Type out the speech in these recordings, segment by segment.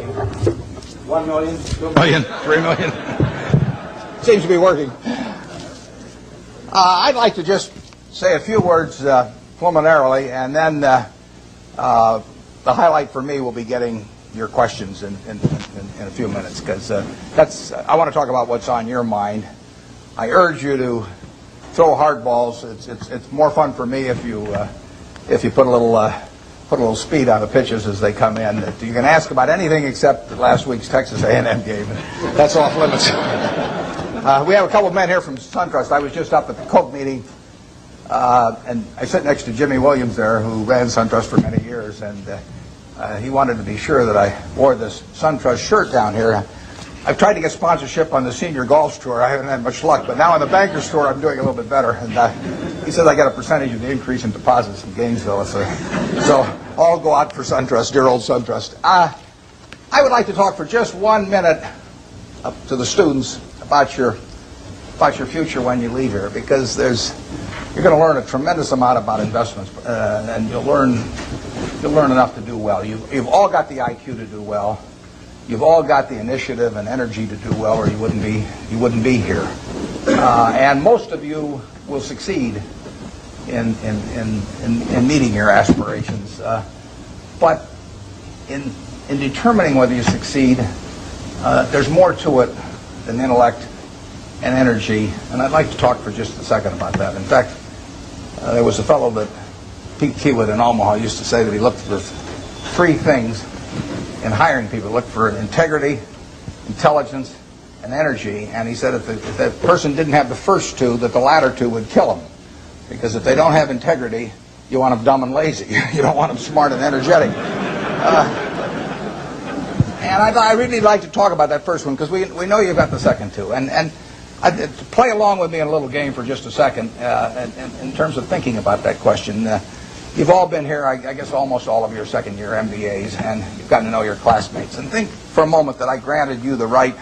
1 million, 2 million, 3 million. Seems to be working. I'd like to just say a few words preliminarily, and then the highlight for me will be getting your questions in a few minutes, because I want to talk about what's on your mind. I urge you to throw hard balls. It's more fun for me if you put a little speed on the pitches as they come in. You can ask about anything except last week's Texas A&M game. That's off limits. We have a couple of men here from SunTrust. I was just up at the Coke meeting, and I sit next to Jimmy Williams there, who ran SunTrust for many years, and he wanted to be sure that I wore this SunTrust shirt down here. I've tried to get sponsorship on the senior golf tour. I haven't had much luck, but now on the Bankers Tour, I'm doing a little bit better. And he says I get a percentage of the increase in deposits in Gainesville. So I'll go out for SunTrust, dear old SunTrust. I would like to talk for just 1 minute up to the students about your future when you leave here, because you're going to learn a tremendous amount about investments, and you'll learn enough to do well. You've all got the IQ to do well. You've all got the initiative and energy to do well, or you wouldn't be here. And most of you will succeed in meeting your aspirations. But in determining whether you succeed, there's more to it than intellect and energy. And I'd like to talk for just a second about that. In fact, there was a fellow that Pete Kiewit in Omaha used to say that he looked for 3 things in hiring people. Look for integrity, intelligence, and energy. And he said if that person didn't have the first 2, that the latter 2 would kill him. Because if they don't have integrity, you want them dumb and lazy. You don't want them smart and energetic. And I really like to talk about that first one, because we know you've got the second 2. And play along with me in a little game for just a second in terms of thinking about that question. You've all been here, I guess almost all of your second-year MBAs, and you've gotten to know your classmates. And think for a moment that I granted you the right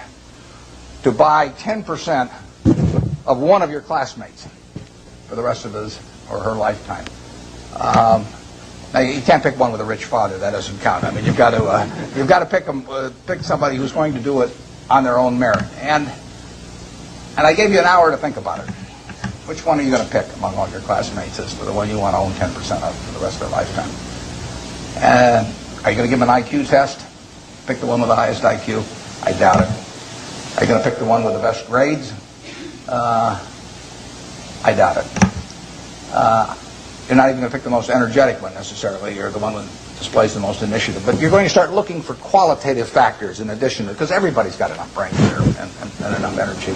to buy 10% of one of your classmates for the rest of his or her lifetime. Now you can't pick one with a rich father. That doesn't count. I mean, you've got to pick somebody who's going to do it on their own merit. And I gave you an hour to think about it. Which one are you going to pick among all your classmates as for the one you want to own 10% of for the rest of their lifetime? And are you going to give them an IQ test? Pick the one with the highest IQ? I doubt it. Are you going to pick the one with the best grades? I doubt it. You're not even going to pick the most energetic one necessarily. You're the one that displays the most initiative. But you're going to start looking for qualitative factors in addition to, because everybody's got enough brain here and enough energy.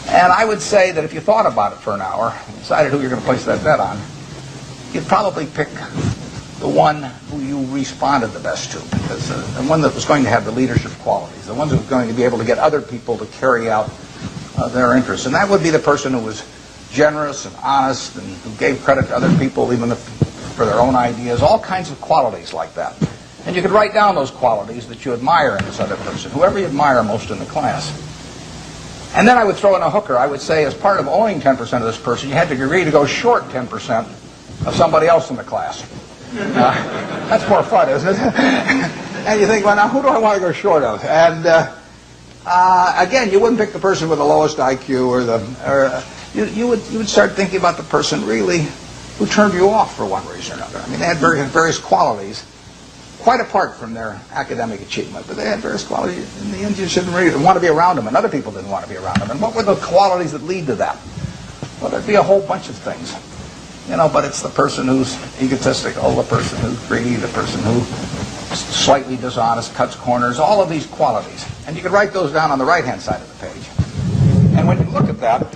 And I would say that if you thought about it for an hour and decided who you're going to place that bet on, you'd probably pick the one who you responded the best to, because the one that was going to have the leadership qualities, the one that was going to be able to get other people to carry out their interests. And that would be the person who was generous and honest and who gave credit to other people even for their own ideas, all kinds of qualities like that. And you could write down those qualities that you admire in this other person, whoever you admire most in the class. And then I would throw in a hooker. I would say as part of owning 10% of this person, you had to agree to go short 10% of somebody else in the class. That's more fun, isn't it? And you think, well, now who do I want to go short of? And again, you wouldn't pick the person with the lowest IQ you would start thinking about the person really who turned you off for one reason or another. I mean, they had various qualities, quite apart from their academic achievement, but they had various qualities. In the end, you didn't really want to be around them, and other people didn't want to be around them. And what were the qualities that lead to that? Well, there'd be a whole bunch of things, but it's the person who's egotistical, the person who's greedy, the person who's slightly dishonest, cuts corners, all of these qualities. And you could write those down on the right-hand side of the page. And when you look at that,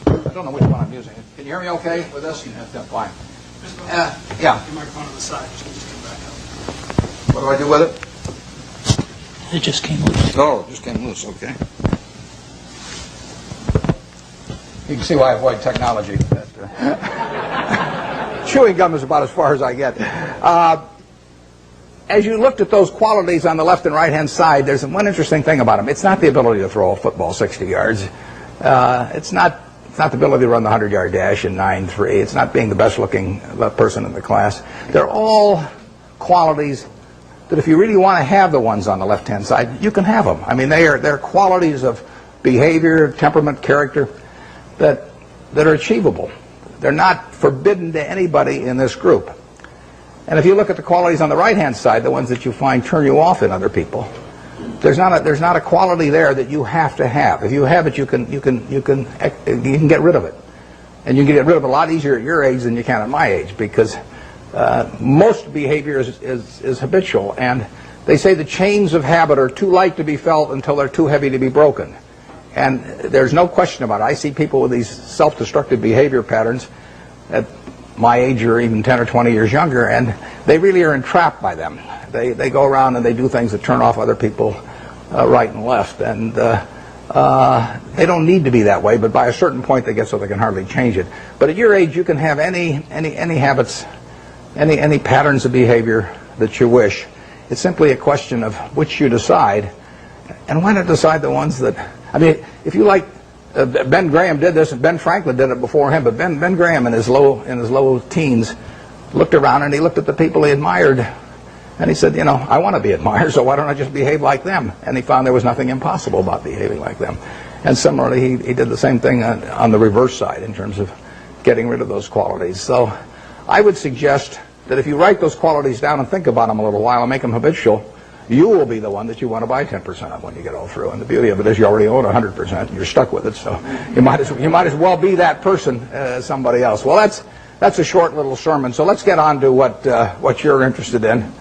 I don't know which one I'm using. Can you hear me okay with this? Yeah, fine. Yeah. Your microphone on the side. Just come back up. What do I do with It just came loose. Oh, it just came loose. Okay. You can see why I avoid technology. Chewing gum is about as far as I get. As you looked at those qualities on the left and right-hand side, there's one interesting thing about them. It's not the ability to throw a football 60 yards. It's not the ability to run the 100-yard dash in 9.3. It's not being the best-looking person in the class. They're all qualities that if you really want to have the ones on the left-hand side, you can have them. I mean, they're qualities of behavior, temperament, character that are achievable. They're not forbidden to anybody in this group. And if you look at the qualities on the right-hand side, the ones that you find turn you off in other people, there's not a quality there that you have to have. If you have it, you can get rid of it, and you can get rid of it a lot easier at your age than you can at my age, because most behavior is habitual, and they say the chains of habit are too light to be felt until they're too heavy to be broken. And there's no question about it. I see people with these self-destructive behavior patterns at my age or even 10 or 20 years younger, and they really are entrapped by them. They go around and they do things that turn off other people right and left, and they don't need to be that way, but by a certain point they get so they can hardly change it. But at your age, you can have any habits, any patterns of behavior that you wish. It's simply a question of which you decide, and why not decide the ones that, I mean, if you like, Ben Graham did this, and Ben Franklin did it before him, but Ben Graham in his low teens looked around and he looked at the people he admired, and he said, you know, I want to be admired, so why don't I just behave like them? And he found there was nothing impossible about behaving like them. And similarly, he did the same thing on the reverse side in terms of getting rid of those qualities. So I would suggest that if you write those qualities down and think about them a little while and make them habitual, you will be the one that you want to buy 10% of when you get all through. And the beauty of it is you already own 100% and you're stuck with it. So you might as well be that person as somebody else. Well, that's a short little sermon. So let's get on to what you're interested in.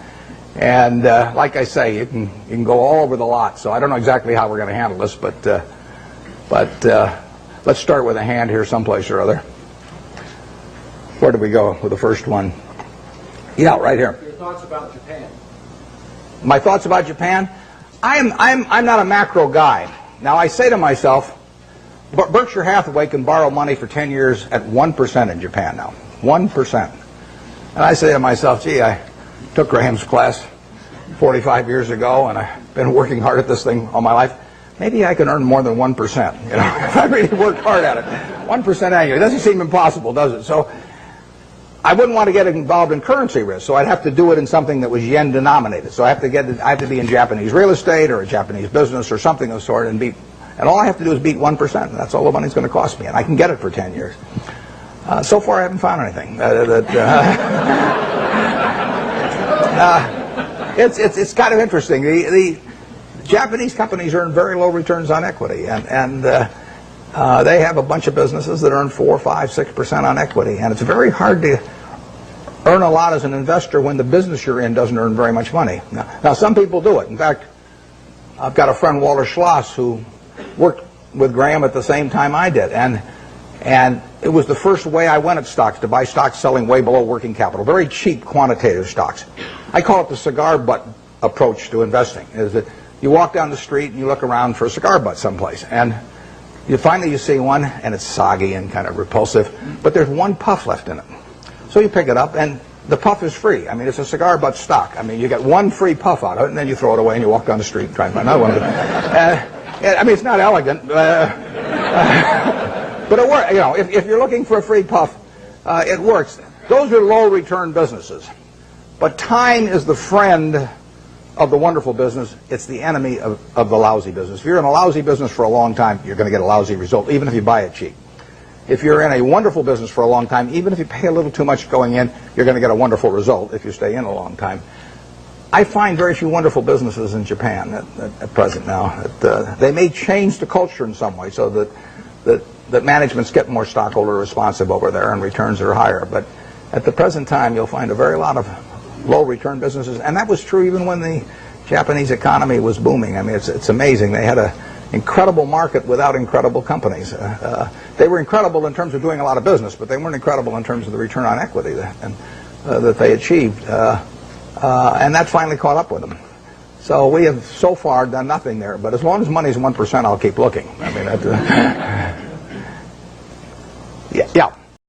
And like I say, you can go all over the lot. So I don't know exactly how we're going to handle this, but let's start with a hand here someplace or other. Where do we go with the first one? Yeah, right here. Your thoughts about Japan. My thoughts about Japan? I'm not a macro guy. Now I say to myself, Berkshire Hathaway can borrow money for 10 years at 1% in Japan now. 1%. And I say to myself, gee, I took Graham's class 45 years ago, and I've been working hard at this thing all my life. Maybe I can earn more than 1%, you know, if I really work hard at it. 1% annually. It doesn't seem impossible, does it? So I wouldn't want to get involved in currency risk, so I'd have to do it in something that was yen denominated. So I have to be in Japanese real estate or a Japanese business or something of the sort, and all I have to do is beat 1%. And that's all the money's going to cost me, and I can get it for 10 years. So far, I haven't found anything. It's kind of interesting. The Japanese companies earn very low returns on equity, and they have a bunch of businesses that earn 4, 5, 6% on equity, and it's very hard to earn a lot as an investor when the business you're in doesn't earn very much money. Now some people do it. In fact, I've got a friend, Walter Schloss, who worked with Graham at the same time I did, and it was the first way I went at stocks, to buy stocks selling way below working capital, very cheap quantitative stocks. I call it the cigar butt approach to investing, is that you walk down the street and you look around for a cigar butt someplace, and you see one, and it's soggy and kind of repulsive, but there's one puff left in it. So you pick it up, and the puff is free. I mean, it's a cigar butt stock. I mean, you get one free puff out of it, and then you throw it away, and you walk down the street and try and find another one. I mean, it's not elegant, but it works. You know, if you're looking for a free puff, it works. Those are low-return businesses. But time is the friend of the wonderful business. It's the enemy of the lousy business. If you're in a lousy business for a long time, you're going to get a lousy result, even if you buy it cheap. If you're in a wonderful business for a long time, even if you pay a little too much going in, you're going to get a wonderful result if you stay in a long time. I find very few wonderful businesses in Japan at present now. They may change the culture in some way so that managements get more stockholder responsive over there and returns are higher. But at the present time, you'll find a very lot of low-return businesses, and that was true even when the Japanese economy was booming. I mean, it's amazing. They had an incredible market without incredible companies. They were incredible in terms of doing a lot of business, but they weren't incredible in terms of the return on equity that they achieved. And that finally caught up with them. So we have so far done nothing there, but as long as money's 1%, I'll keep looking. I mean, yeah.